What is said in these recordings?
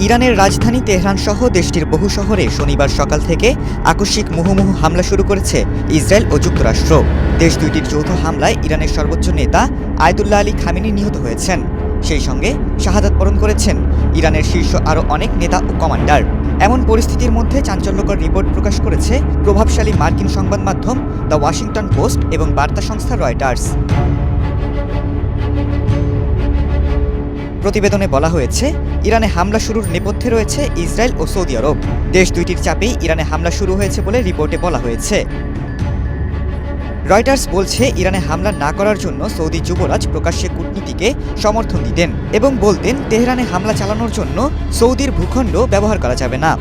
ইরানের রাজধানী তেহরান সহ দেশটির বহু শহরে শনিবার সকাল থেকে আকস্মিক মুহুর্মুহু হামলা শুরু করেছে ইসরায়েল ও যুক্তরাষ্ট্র। দেশ দুইটির যৌথ হামলায় ইরানের সর্বোচ্চ নেতা আয়াতুল্লাহ আলী খামেনি নিহত হয়েছেন। সেই সঙ্গে শাহাদাত বরণ করেছেন ইরানের শীর্ষ আরও অনেক নেতা ও কমান্ডার। এমন পরিস্থিতির মধ্যে চাঞ্চল্যকর রিপোর্ট প্রকাশ করেছে প্রভাবশালী মার্কিন সংবাদ মাধ্যম দ্য ওয়াশিংটন পোস্ট এবং বার্তা সংস্থা রয়টার্স। প্রতিবেদনে বলা হয়েছে, ইরানে হামলা শুরুর নেপথ্যে রয়েছে ইসরায়েল ও সৌদি আরব। দেশ দুইটির চাপেই ইরানে হামলা শুরু হয়েছে বলে রিপোর্টে বলা হয়েছে। রয়টার্স বলছে, ইরানে হামলা না করার জন্য সৌদি যুবরাজ প্রকাশ্যে কূটনীতিকে সমর্থন দিতেন এবং বলতেন তেহরানে হামলা চালানোর জন্য সৌদির ভূখণ্ড ব্যবহার করা যাবে না।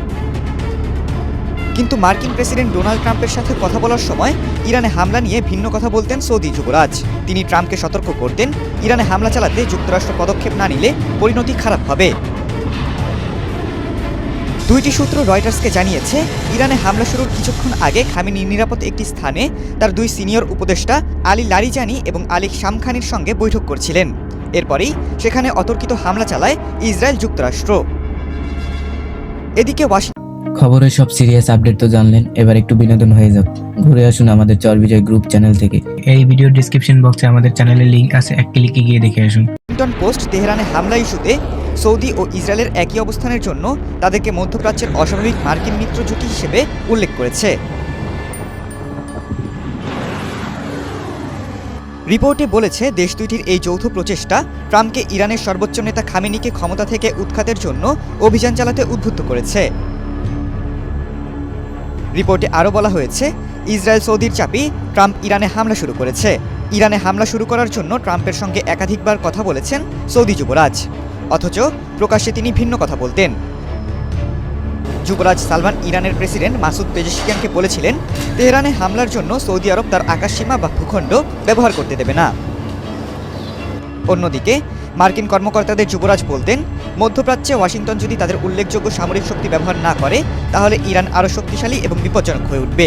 কিন্তু মার্কিন প্রেসিডেন্ট ডোনাল্ড ট্রাম্পের সাথে কথা বলার সময় ইরানে হামলা নিয়ে ভিন্ন কথা বলতেন সৌদি যুবরাজ। তিনি ট্রাম্পকে সতর্ক করতেন, ইরানে হামলা চালাতে যুক্তরাষ্ট্র পদক্ষেপ না নিলে পরিণতি খারাপ হবে। দুইটি সূত্র রয়টার্সকে জানিয়েছে, ইরানে হামলা শুরুর কিছুক্ষণ আগে খামেনি নিরাপদ একটি স্থানে তার দুই সিনিয়র উপদেষ্টা আলী লারিজানি এবং আলী শামখানির সঙ্গে বৈঠক করছিলেন। এরপরেই সেখানে অতর্কিত হামলা চালায় ইসরায়েল যুক্তরাষ্ট্র। এদিকে খবরের সব সিরিয়াস আপডেট তো জানলেন, এবার একটু বিনোদন হয়ে যাক। ঘুরে আসুন আমাদের চরবিজয় গ্রুপ চ্যানেল থেকে। এই ভিডিওর ডেসক্রিপশন বক্সে আমাদের চ্যানেলের লিংক আছে, এক ক্লিকে গিয়ে দেখে আসুন। ওয়াশিংটন পোস্ট তেহরানে হামলা ইস্যুতে সৌদি ও ইসরায়েলের একই অবস্থানের জন্য তাদেরকে মধ্যপ্রাচ্যের অস্বাভাবিক মার্কিন মিত্র ঝুঁকি হিসেবে উল্লেখ করেছে। রিপোর্টে বলেছে, দেশ দুইটির এই যৌথ প্রচেষ্টা ট্রাম্পকে ইরানের সর্বোচ্চ নেতা খামেনিকে ক্ষমতা থেকে উৎখাতের জন্য অভিযান চালাতে উদ্বুদ্ধ করেছে। রিপোর্টে আরও বলা হয়েছে, ইসরায়েল সৌদির চাপেই ট্রাম্প ইরানে হামলা শুরু করেছে। ইরানে হামলা শুরু করার জন্য ট্রাম্পের সঙ্গে একাধিকবার কথা বলেছেন সৌদি যুবরাজ, অথচ প্রকাশ্যে তিনি ভিন্ন কথা বলতেন। যুবরাজ সালমান ইরানের প্রেসিডেন্ট মাসুদ পেজেশকিয়ানকে বলেছিলেন, তেহরানে হামলার জন্য সৌদি আরব তার আকাশসীমা বা ভূখণ্ড ব্যবহার করতে দেবে না। অন্যদিকে মার্কিন কর্মকর্তাদের যুবরাজ বলতেন, মধ্যপ্রাচ্যে ওয়াশিংটন যদি তাদের উল্লেখযোগ্য সামরিক শক্তি ব্যবহার না করে, তাহলে ইরান আরও শক্তিশালী এবং বিপজ্জনক হয়ে উঠবে।